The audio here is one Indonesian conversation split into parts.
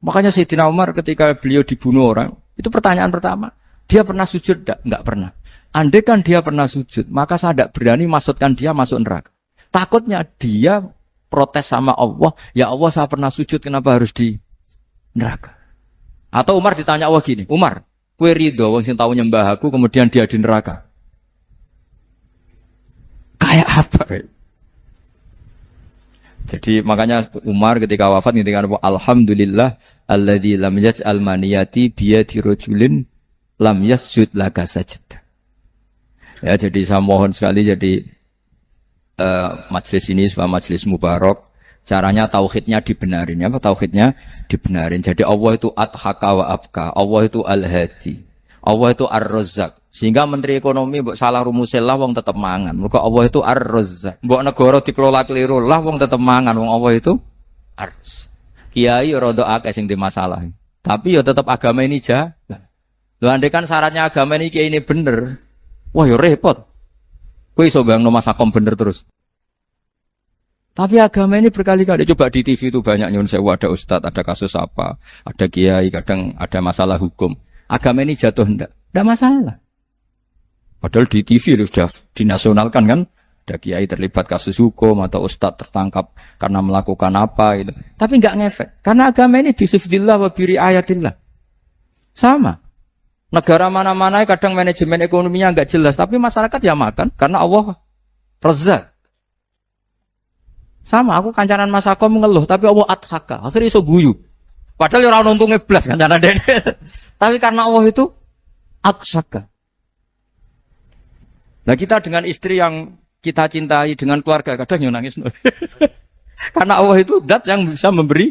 Makanya Sayyidina Umar ketika beliau dibunuh orang, itu pertanyaan pertama, dia pernah sujud enggak? Enggak pernah. Andai kan dia pernah sujud, maka saya tidak berani masukkan dia masuk neraka. Takutnya dia protes sama Allah, ya Allah saya pernah sujud, kenapa harus di neraka? Atau Umar ditanya Allah gini, Umar, kowe ridho wong sing tau nyembah aku kemudian dia di neraka? Kayak apa? Jadi makanya Umar ketika wafat ketika alhamdulillah alladzi lam yaj'al maniyati biyadi rajulin lam yasjud laka sajdah. Ya, jadi saya mohon sekali jadi majelis ini sebuah majelis mubarak. Caranya tauhidnya dibenarin, apa tauhidnya dibenarin. Jadi Allah itu adhaka wa abka, Allah itu al-hadi, Allah itu ar-razzaq. Sehingga Menteri Ekonomi mbok salah rumusil lah wong tetep mangan. Mergo Allah itu ar-razzaq. Mbok negara dikelola keliru lah wong tetep mangan, wong Allah itu ar-razzaq. Kiai rada akeh sing di masalah. Tapi ya tetep agama ini jalan. Lho andai kan syaratnya agama ini kiai ini bener. Wah ya repot. Kowe iso bayangno masakom bener terus. Tapi agama ini berkali-kali coba di TV itu banyak nyun sewu, ada ustadz, ada kasus apa, ada kiai, kadang ada masalah hukum. Agama ini jatuh enggak masalah. Padahal di TV itu sudah dinasionalkan kan, ada kiai terlibat kasus hukum atau ustadz tertangkap karena melakukan apa itu. Tapi enggak ngefek, karena agama ini bisifdillah wa biri ayatillah. Sama. Negara mana-mana kadang manajemen ekonominya enggak jelas, tapi masyarakat ya makan karena Allah Razzaq. Sama, aku kancanan masakom mengeluh, tapi Allah adhaka, akhirnya iso guyu. Padahal orang untungnya blas kancanan dede. Tapi karena Allah itu aksaka. Nah kita dengan istri yang kita cintai, dengan keluarga, kadang nangis. Karena Allah itu zat yang bisa memberi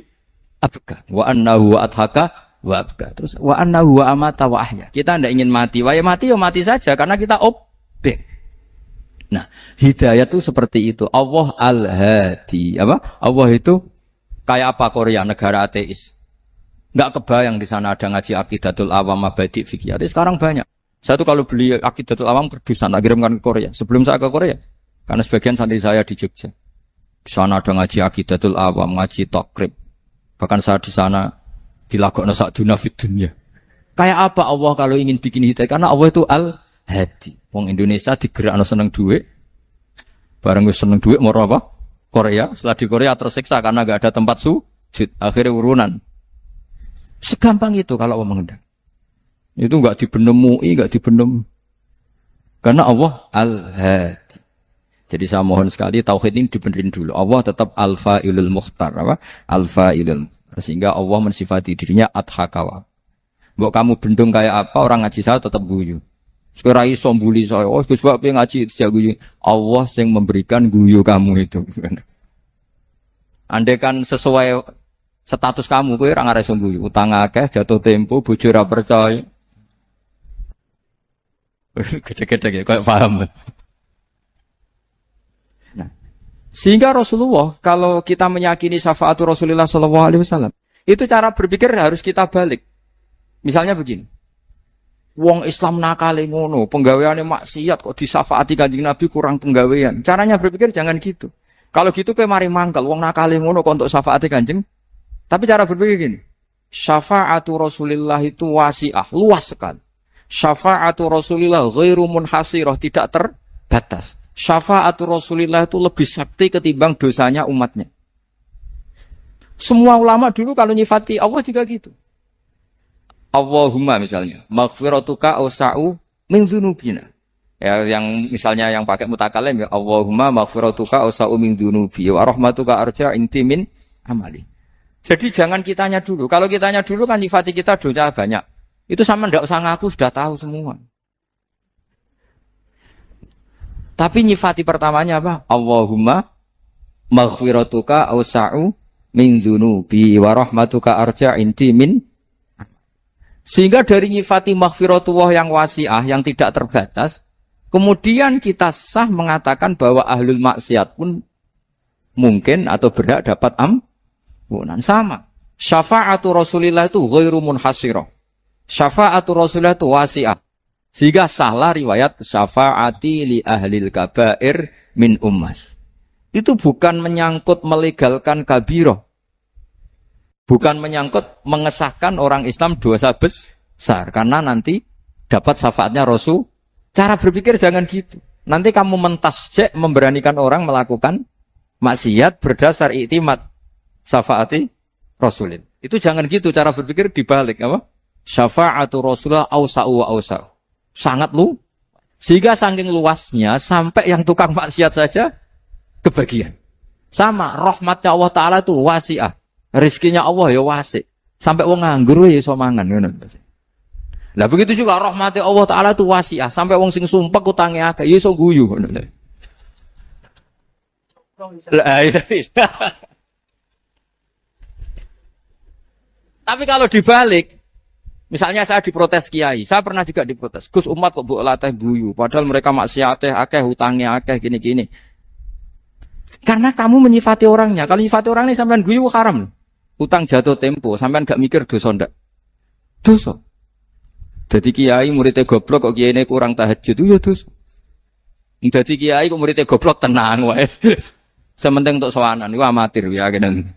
abka. Wa annahu wa adhaka wa abka. Terus wa annahu wa amata wa ahya. Kita tidak ingin mati. Wah ya mati saja, karena kita objek. Nah, hidayah itu seperti itu. Allah al-hadi. Apa? Allah itu kayak apa Korea, negara ateis. Enggak kebayang di sana ada ngaji Aqidatul Awam Mabadi' Fikih. Sekarang banyak. Saya tuh kalau beli Aqidatul Awam kerdusan, tak kirimkan ke Korea. Sebelum saya ke Korea, karena sebagian santri saya di Jogja. Di sana ada ngaji Aqidatul Awam, ngaji Takrib. Bahkan saya di sana dilakokno sakduna fid dunya. Kayak apa Allah kalau ingin bikin hidayah? Karena Allah itu al-hadi. Wong Indonesia digerakno seneng duit. Bareng wis seneng duit moro apa? Korea. Setelah di Korea tersiksa karena enggak ada tempat sujud. Akhirnya urunan. Segampang itu kalau Allah menghendaki. Itu enggak dibenem MUI, enggak dibenem. Karena Allah al-hadi. Jadi saya mohon sekali tauhid ini dibenerin dulu. Allah tetap al-fa'ilul mukhtar, apa? Al-fa'ilul. Sehingga Allah mensifati dirinya adhakawa. Mbok kamu bendung kayak apa, orang ngaji saya tetap guyu. Sekarang iso mbuli saya, oh Gus Bapak ngaji sejak guyu. Allah yang memberikan guyu kamu itu. Andai kan sesuai status kamu, kowe ora ngarep guyu. Utang akeh, jatuh tempo, bojo ora percaya. Gede-gede kayak paham. Nah, sehingga Rasulullah kalau kita meyakini syafaat Rasulullah SAW, itu cara berpikir harus kita balik. Misalnya begini. Wong Islam nakale ngono, penggaweane maksiat kok disafaati Kanjeng Nabi kurang penggawean. Caranya berpikir jangan gitu. Kalau gitu kowe mari mangkel, wong nakale ngono kok untuk syafaati Kanjeng. Tapi cara berpikir gini. Syafaatu Rasulillah itu wasi'ah, luas sekali. Syafaatu Rasulillah ghairu munhasirah, tidak terbatas. Syafaatu Rasulillah itu lebih sakti ketimbang dosanya umatnya. Semua ulama dulu kalau nyifati Allah juga gitu. Allahumma misalnya, maghfiratuka awsa'u min dzunubina. Ya, yang misalnya yang pakai mutakalim ya Allahumma maghfiratuka awsa'u min dzunubi wa rahmatuka arja inti min amali. Jadi jangan kitanya dulu. Kalau kitanya dulu kan nyifati kita dosa banyak. Itu sama ndak usah ngaku sudah tahu semua. Tapi nyifati pertamanya apa? Allahumma maghfiratuka awsa'u min dzunubi wa rahmatuka arja inti min. Sehingga dari nyifati maghfiratullah yang wasi'ah, yang tidak terbatas, kemudian kita sah mengatakan bahwa ahlul maksiat pun mungkin atau berhak dapat ampunan. Sama. Syafa'atu Rasulillah itu ghairu munhasirah. Syafa'atu Rasulillah itu wasi'ah. Sehingga sahlah riwayat syafa'ati li ahlil kabair min ummah. Itu bukan menyangkut melegalkan kabirah. Bukan menyangkut mengesahkan orang Islam dosa besar. Karena nanti dapat syafaatnya Rasul. Cara berpikir jangan gitu. Nanti kamu mentasjek memberanikan orang melakukan maksiat berdasar iktimat syafaati Rasulin. Itu jangan gitu cara berpikir dibalik apa? Syafa'atu Rasulullah awsa'u wa awsa'u. Sangat lu. Sehingga saking luasnya sampai yang tukang maksiat saja kebagian. Sama rahmatnya Allah Ta'ala itu wasi'ah. Rizkinya Allah ya wasi'. Sampai wong nganggur ya iso mangan ngono. Lah begitu juga rahmatnya Allah Ta'ala itu wasi'ah. Sampai wong sing sumpek utange akeh ya iso guyu ngono. Tapi kalau dibalik, misalnya saya diprotes kiai, saya pernah juga diprotes. Gus umat kok mbok latih guyu, padahal mereka maksiate akeh, hutangnya akeh gini-gini. Karena kamu menyifati orangnya. Kalau menyifati orangnya sampean guyu haram. Utang jatuh tempo, sampean gak mikir dosa ndak? Dosa. Jadi kiai muridnya goblok kok kiai ini kurang tahajud itu ya dosa. Jadi kiai kok muridnya goblok tenang wae. Sementing untuk sowanan itu amatir ya kenen.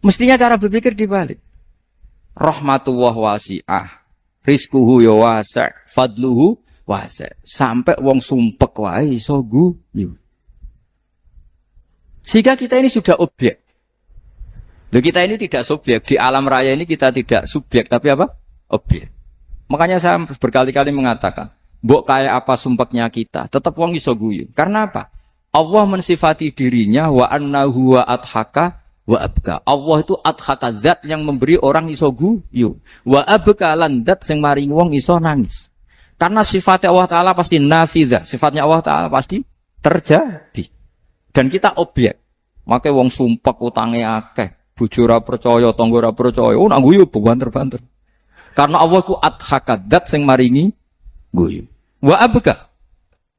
Mestinya cara berpikir dibalik. Rahmatullah wasi'ah. Rizquhu ya wasi', fadluhu wasi'. Sampai wong sumpek wae iso guyu. Sehingga kita ini sudah objek. Loh kita ini tidak subjek. Di alam raya ini kita tidak subjek. Tapi apa? Objek. Makanya saya berkali-kali mengatakan. Mbok kayak apa sumpeknya kita. Tetap wong iso guyu. Karena apa? Allah mensifati dirinya. Wa annahu wa adhaka wa abka. Allah itu adhaka zat yang memberi orang iso guyu. Wa abka lan zat yang maring wong iso nangis. Karena sifatnya Allah Ta'ala pasti nafidah. Sifatnya Allah Ta'ala pasti terjadi. Dan kita objek. Makanya wong sumpek utange akeh. Bojo ora percaya, tangga ora percaya. Oh nak guyu banter-banter. Karena Allah ku adhakadat sing maringi guyu. Wa abka.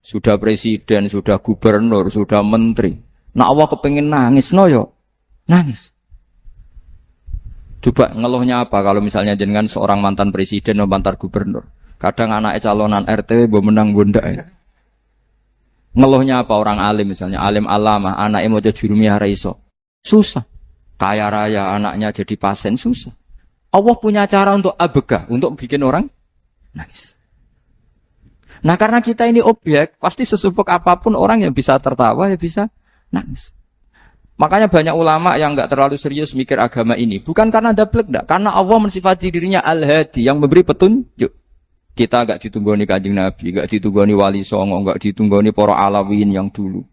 Sudah presiden, sudah gubernur, sudah menteri. Nak Allah kepengin nangis no yo. Nangis. Coba ngeluhnya apa kalau misalnya jenengan seorang mantan presiden atau mantan gubernur. Kadang anaknya calonan RT mbok menang bondak ya. Ngeluhnya apa orang alim misalnya, alim alama, anaknya mau jadi jurumiyah ra iso. Susah. Kaya raya anaknya jadi pasien susah. Allah punya cara untuk abegah, untuk bikin orang nangis. Nah karena kita ini objek, pasti sesupek apapun orang yang bisa tertawa, ya bisa nangis. Makanya banyak ulama yang enggak terlalu serius mikir agama ini. Bukan karena dablek, enggak. Karena Allah mensifati dirinya Al-Hadi, yang memberi petunjuk. Kita enggak ditunggoni Kanjeng Nabi, enggak ditunggoni Wali Songo, enggak ditunggoni para Alawin yang dulu.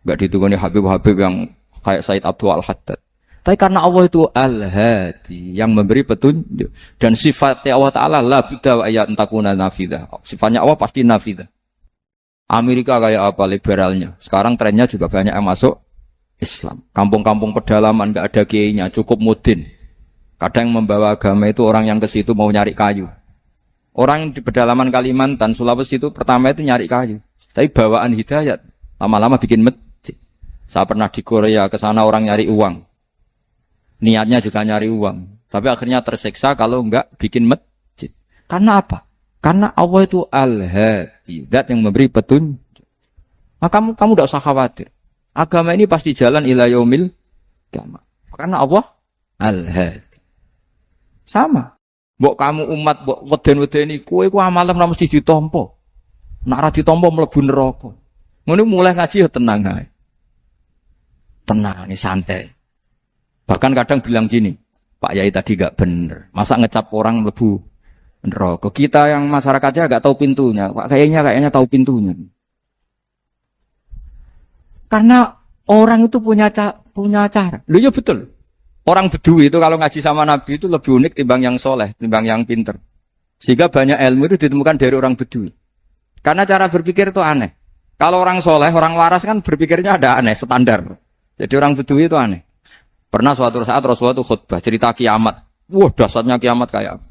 Enggak ditunggoni Habib-Habib yang kayak Said Abdul Al-Haddad. Tapi karena Allah itu Al-Hadi yang memberi petunjuk dan sifatnya Allah Ta'ala la bidda wa ayat entakuna nafidah. Sifatnya Allah pasti nafidah. Amerika kayak apa liberalnya. Sekarang trennya juga banyak yang masuk Islam. Kampung-kampung pedalaman gak ada kiainya, cukup mudin. Kadang membawa agama itu orang yang ke situ mau nyari kayu. Orang di pedalaman Kalimantan, Sulawesi itu pertama itu nyari kayu. Tapi bawaan hidayat lama-lama bikin masjid. Saya pernah di Korea ke sana orang nyari uang. Niatnya juga nyari uang, tapi akhirnya tersiksa kalau enggak bikin masjid. Karena apa? Karena Allah itu Al-Hadi, zat yang memberi petunjuk. Maka kamu tidak usah khawatir. Agama ini pasti jalan ila yaumil qiyamah. Karena Allah Al-Hadi. Sama. Mbok kamu umat mbok weden-wedeni kowe ku amalan ora mesti ditampa. Nek ora ditampa mlebu neraka. Ngono mulai ngaji ya tenang ae. Tenang, ini santai. Bahkan kadang bilang gini, Pak Yai tadi gak bener. Masa ngecap orang lebu neraka? Kita yang masyarakatnya gak tahu pintunya. Kayaknya tahu pintunya. Karena orang itu punya cara. Loh ya betul. Orang Bedui itu kalau ngaji sama Nabi itu lebih unik timbang yang soleh, timbang yang pinter. Sehingga banyak ilmu itu ditemukan dari orang Bedui. Karena cara berpikir itu aneh. Kalau orang soleh, orang waras kan berpikirnya ada aneh, standar. Jadi orang Bedui itu aneh. Pernah suatu saat Rasulullah itu khutbah cerita kiamat. Wah, dahsyatnya kiamat kayak apa?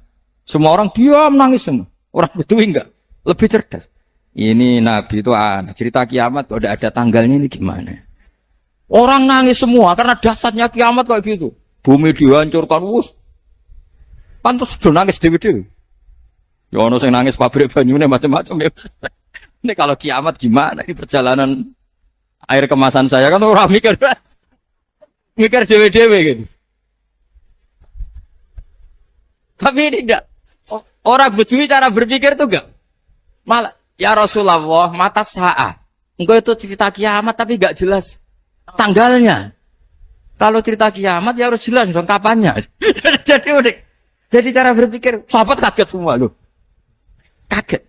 Semua orang diam nangis semua. Orang Bedui enggak, lebih cerdas. Ini Nabi itu aneh. Cerita kiamat kok ada tanggalnya ini gimana? Orang nangis semua karena dahsyatnya kiamat kayak gitu. Bumi dihancurkan, wus. Pantas sudah nangis dewi-dewi. Ya ono sing nangis pabrik banyune macam-macam ya. Ini kalau kiamat gimana? Ini perjalanan air kemasan saya kan orang mikir. Mikir dewe-dewe gitu. Tapi ini enggak. Orang Bedui cara berpikir tuh enggak. Malah, ya Rasulullah, mata sa'ah. Engkau itu cerita kiamat tapi enggak jelas tanggalnya. Kalau cerita kiamat ya harus jelas dong kapannya. Jadi unik. Jadi cara berpikir, sahabat kaget semua loh. Kaget.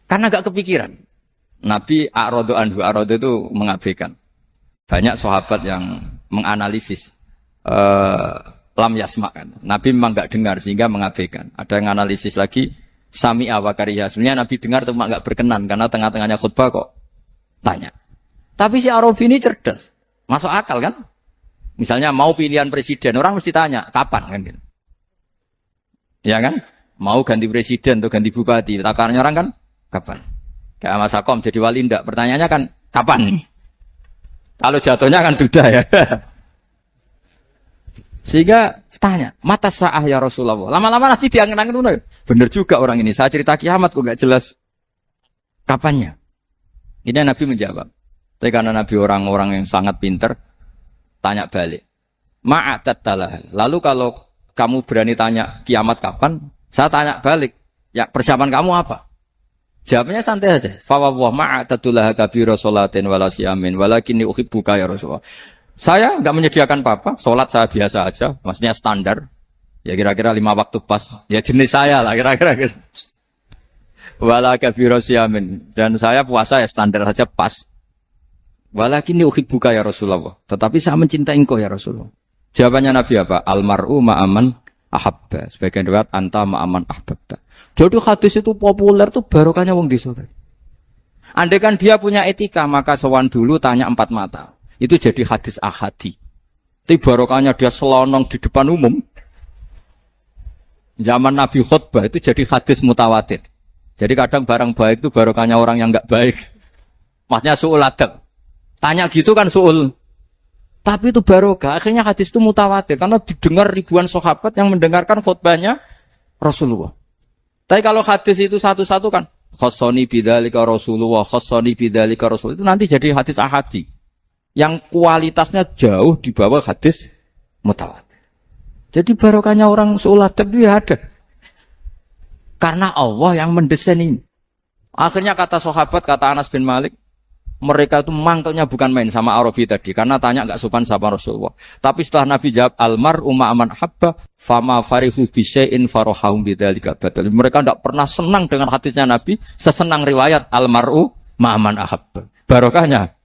Karena enggak kepikiran. Nabi A'radu anhu, A'radu itu mengabaikan. Banyak sahabat yang menganalisis. Lam yasma kan. Nabi memang enggak dengar sehingga mengabaikan. Ada yang analisis lagi sami'a wa kariha. Sebenarnya Nabi dengar itu enggak berkenan karena tengah-tengahnya khutbah kok tanya. Tapi si Arabi ini cerdas. Masuk akal kan? Misalnya mau pilihan presiden, orang mesti tanya kapan kan gitu. Ya kan? Mau ganti presiden atau ganti bupati, takarannya orang kan kapan? Kayak Mas Akom jadi wali ndak? Pertanyaannya kan kapan? Kalau jatuhnya kan sudah ya. Sehingga tanya, mata sa'ah ya Rasulullah. Lama-lama Nabi diangen-angen, bener juga orang ini. Saya cerita kiamat kok gak jelas kapannya. Ini Nabi menjawab. Tapi karena Nabi orang-orang yang sangat pinter, tanya balik. Ma'atattalah. Lalu kalau kamu berani tanya kiamat kapan, saya tanya balik. Ya persiapan kamu apa? Jawabnya santai saja. Fawwah ma'atattalah kabira sholatin wala siyamin walakinni uhibbuka ya Rasulullah. Saya enggak menyediakan apa-apa, sholat saya biasa aja, maksudnya standar. Ya kira-kira 5 waktu pas. Ya jenis saya lah kira-kira. Wala kabira siyamin. Dan saya puasa ya standar saja pas. Walakinni uhibbuka ya Rasulullah. Tetapi saya mencintai engkau ya Rasulullah. Jawabannya Nabi apa? Almar'u ma'aman ahabba. Sebagian riwayat anta ma'aman ahbabta. Jadi hadis itu populer tuh barokahnya wong desa. Andai kan dia punya etika, maka sowan dulu tanya 4 mata. Itu jadi hadis ahadi. Tapi barokahnya dia selonong di depan umum. Zaman Nabi khutbah itu jadi hadis mutawatir. Jadi kadang barang baik itu barokahnya orang yang enggak baik. Maksudnya su'ul adab. Tanya gitu kan su'ul. Tapi itu barokah. Akhirnya hadis itu mutawatir. Karena didengar ribuan sahabat yang mendengarkan khutbahnya Rasulullah. Tapi kalau hadis itu satu-satu kan. Khossoni bidzalika Rasulullah. Khossoni bidzalika Rasulullah. Itu nanti jadi hadis ahadi. Yang kualitasnya jauh di bawah hadis mutawatir. Jadi barokahnya orang su'ul adab itu ya ada. Karena Allah yang mendesain ini. Akhirnya kata sahabat, kata Anas bin Malik, mereka itu mangkelnya bukan main sama Arabi tadi. Karena tanya enggak sopan sama Rasulullah. Tapi setelah Nabi jawab, Almar'u ma'aman habba, fama farihu bisyai'in farohahum bidzalika badal. Mereka enggak pernah senang dengan hadisnya Nabi, sesenang riwayat Almar'u ma'aman ahabba. Barokahnya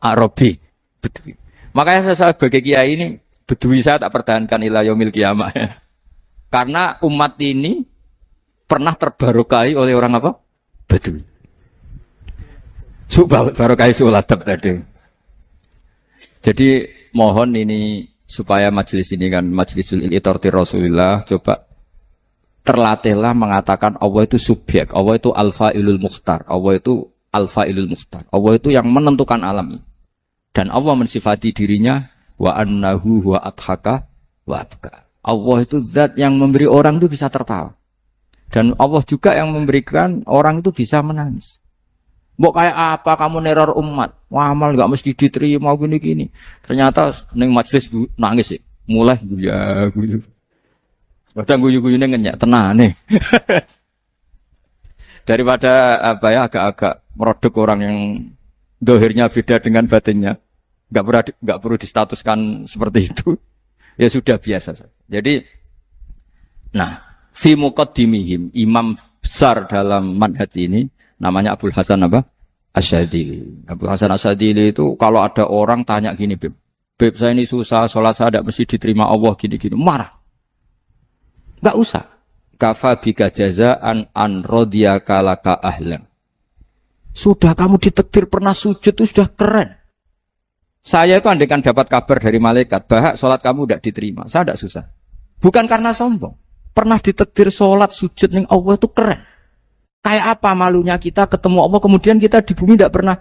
Arabi, Bedui. Makanya saya sebagai kiai ini, Bedui saya tak pertahankan ila yaumil qiyamah. Karena umat ini pernah terbarokai oleh orang apa? Bedui. Barokai suladab tadi. Jadi mohon ini supaya majelis ini kan majlisul itorti Rasulullah, coba terlatihlah mengatakan Allah itu subjek, Allah itu al-fa'ilul mukhtar, Allah itu al-fa'ilul mukhtar, Allah itu yang menentukan alam ini. Dan Allah mensifati dirinya wa annahu huwa adhaka wa abka. Allah itu zat yang memberi orang itu bisa tertawa. Dan Allah juga yang memberikan orang itu bisa menangis. Mbok kayak apa kamu neror umat? Wah, amal enggak mesti diterima gini-gini. Ternyata ning majelis nangis sih. Mulai guyu. Kadang guyu-guyune ngenyak tenane. Daripada apa ya agak-agak merodok orang yang dohirnya beda dengan batinnya. Enggak perlu distatuskan seperti itu. Ya sudah biasa saja. Jadi nah, fi muqaddimihim, imam besar dalam manhaj ini namanya Abul Hasan apa? Asyadili. Abul Hasan Asyadili itu kalau ada orang tanya gini, Beb saya ini susah, sholat saya tidak mesti diterima Allah gini-gini, marah. Enggak usah. Kafa bika jazaan an radiyaka laka ahlan. Sudah kamu ditakdir pernah sujud itu sudah keren. Saya itu andaikan dapat kabar dari malaikat, bahak sholat kamu tidak diterima, saya tidak susah. Bukan karena sombong. Pernah ditakdir sholat sujud ning Allah itu keren. Kayak apa malunya kita ketemu Allah kemudian kita di bumi tidak pernah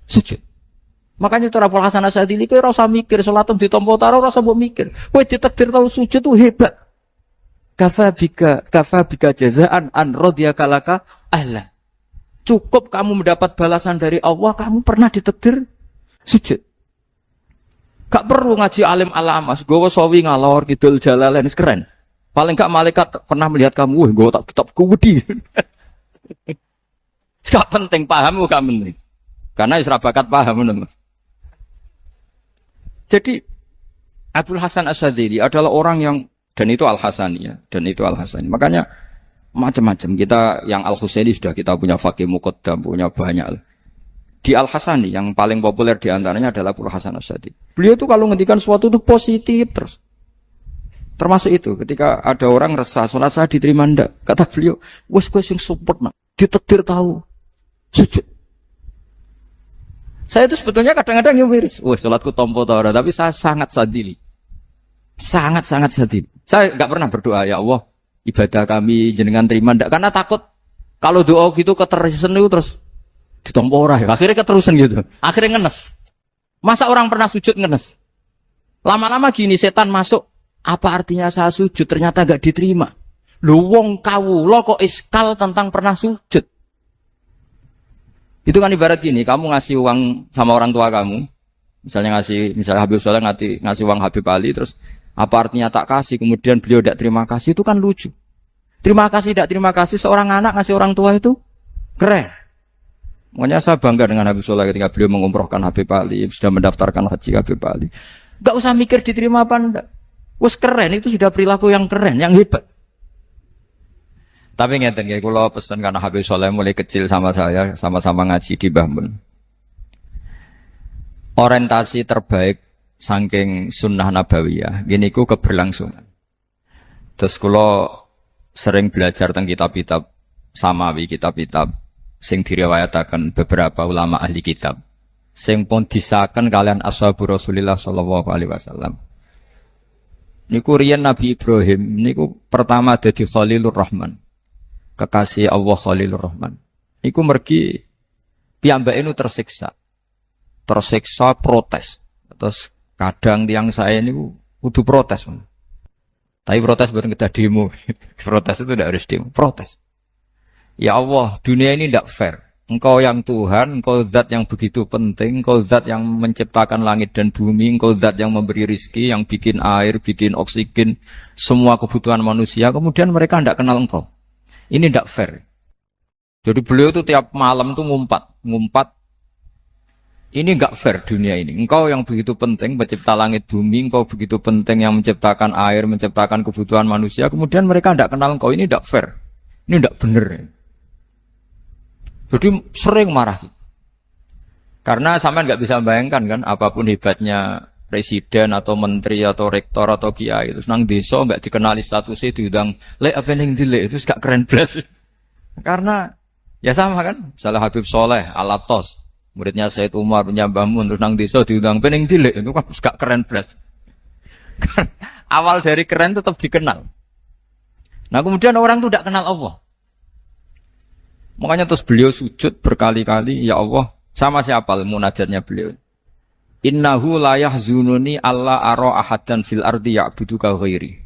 sujud. Makanya itu Abul Hasan Asyadili kowe ora usah mikir salat ditampa taro ora usah mbok mikir. Kowe ditakdir tau sujud itu hebat. Kafa bika jazaan an radiyaka laka ahla. Cukup kamu mendapat balasan dari Allah, kamu pernah ditakdir sujud. Gak perlu ngaji alim alamas, gowo sawi ngalor kidul jalalain keren. Paling gak malaikat pernah melihat kamu, wah gowo tak kitab kuwedi. Gak penting paham gak penting. Karena isra bakat paham teman. Jadi Abdul Hasan Asyadzili adalah orang yang dan itu Al-Hasani ya, dan itu Al-Hasani. Makanya macam-macam kita yang Al-Husaini sudah kita punya Faqih Muqaddam, punya banyak. Di Al-Hasani yang paling populer diantaranya adalah Abdul Hasan Asyadzili. Beliau itu kalau ngendikan sesuatu itu positif terus. Termasuk itu ketika ada orang resah, sholat saya diterima ndak? Kata beliau, wes sing support nak, ditakdir tahu. Sujud. Saya itu sebetulnya kadang-kadang yang miris. Wah, sholatku tompo tora, tapi saya sangat sadili. Sangat-sangat sadili. Saya enggak pernah berdoa, ya Allah, ibadah kami jenengan terima ndak? Karena takut kalau doa gitu keterusan itu terus ditompo ora ya. Akhirnya keterusan gitu. Akhirnya ngenes. Masa orang pernah sujud ngenes? Lama-lama gini setan masuk, apa artinya saya sujud ternyata enggak diterima. Lu wong kawula kok iskal tentang pernah sujud. Itu kan ibarat gini, kamu ngasih uang sama orang tua kamu, misalnya Habib Soleh ngasih uang Habib Ali, terus apa artinya tak kasih, kemudian beliau tidak terima kasih, itu kan lucu. Terima kasih, tidak terima kasih, seorang anak ngasih orang tua itu keren. Makanya saya bangga dengan Habib Soleh ketika beliau mengumrohkan Habib Ali, sudah mendaftarkan haji Habib Ali. Gak usah mikir diterima apa enggak. Wes keren, itu sudah perilaku yang keren, yang hebat. Tapi ngeten ya, kalau pesan karena Habib Soleh mulai kecil sama saya, sama-sama ngaji di Mbah Mun. Orientasi terbaik saking sunnah nabawiyah, gini ku keberlangsungan. Terus kalau sering belajar tentang kitab-kitab samawi, kitab-kitab sing diriwayataken beberapa ulama ahli kitab, sing pun disahkan kalian ashabu Rasulillah sallallahu alaihi wasallam. Niku riyen Nabi Ibrahim, niku pertama dadi Khalilur Rahman. Kekasih Allah Khalilur Rahman. Iku mergi piyambake nu tersiksa protes. Terus kadang tiang saya ini kudu protes. Tapi protes bukan kita demo. Protes itu tidak harus demo, protes. Ya Allah, dunia ini tidak fair. Engkau yang Tuhan, engkau zat yang begitu penting, engkau zat yang menciptakan langit dan bumi, engkau zat yang memberi rizki, yang bikin air, bikin oksigen, semua kebutuhan manusia, kemudian mereka tidak kenal engkau. Ini tidak fair. Jadi beliau itu tiap malam itu ngumpat. Ini enggak fair dunia ini. Engkau yang begitu penting mencipta langit bumi, engkau begitu penting yang menciptakan air, menciptakan kebutuhan manusia, kemudian mereka tidak kenal engkau. Ini tidak fair. Ini tidak benar. Jadi sering marah. Karena sampean enggak bisa bayangkan kan, apapun hebatnya presiden atau menteri atau rektor atau kiai terus nang desa enggak dikenali statusnya diundang lek apa ning dilek itu gak keren blas. Karena ya sama kan, misalnya Habib Soleh Alatos, muridnya Said Umar punya Mbah Mun terus nang desa diundang pening dilek itu kan gak keren blas. Awal dari keren tetap dikenal. Nah kemudian orang itu tidak kenal Allah. Makanya terus beliau sujud berkali-kali, ya Allah, sama siapa munajatnya beliau. Innahu la yahzununi alla ara ahadan fil ardi ya'buduka ghairi.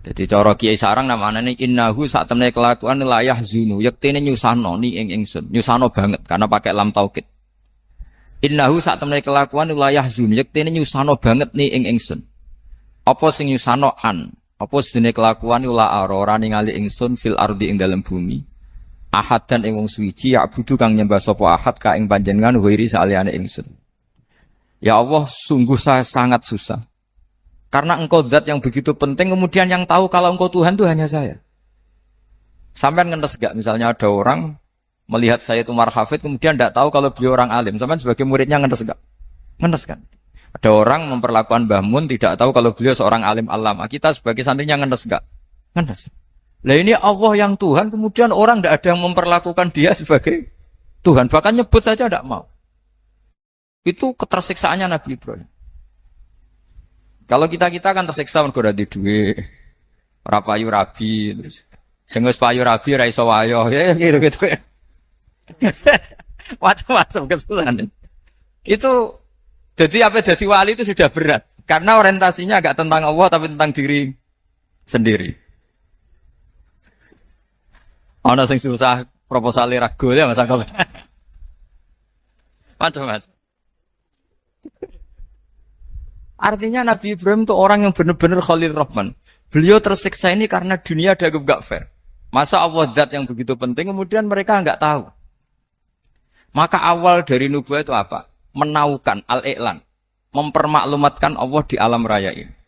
Jadi cara Kiai Sarang namane innahu sak temene kelakuan la yahzunu, yektene nyusano ni ing ingsun, nyusano banget karena pakai lam taukid. Innahu sak temene kelakuan la yahzunu, yektene nyusano banget ni ing ingsun. Apa sing nyusano an? Apa sedene kelakuan la ora ningali ingsun fil ardi ing dalem bumi. Ahadan ing wong suci ya'budu kang nyembah sapa ahad ka ing panjenengan ghairi saliyane ingsun. Ya Allah, sungguh saya sangat susah. Karena engkau zat yang begitu penting, kemudian yang tahu kalau engkau Tuhan itu hanya saya. Sampai ngenes gak? Misalnya ada orang melihat saya itu Umar Hafid, kemudian tidak tahu kalau beliau orang alim. Sampai sebagai muridnya ngenes gak? Ngenes kan? Ada orang memperlakukan Mbah Mun, tidak tahu kalau beliau seorang alim alama. Kita sebagai santrinya ngenes gak? Ngenes. Lah ini Allah yang Tuhan, kemudian orang tidak ada yang memperlakukan dia sebagai Tuhan. Bahkan nyebut saja tidak mau. Itu ketersiksaannya Nabi Ibrahim. Kalau kita kan tersiksa mergo di duwe, ora payu rabi, terus sing wis payu rabi ra iso wayo, ya gitu. Macam-macam kesusahan. Itu jadi apa jadi wali itu sudah berat karena orientasinya agak tentang Allah tapi tentang diri sendiri. Ana sing susah proposal ragu ya Mas Angkop. Macam-macam. Artinya Nabi Ibrahim itu orang yang benar-benar Khalil Rahman. Beliau tersiksa ini karena dunia dianggap gak fair. Masa Allah zat yang begitu penting, kemudian mereka nggak tahu. Maka awal dari nubuah itu apa? Menaukan, al-i'lan. Mempermaklumatkan Allah di alam raya ini.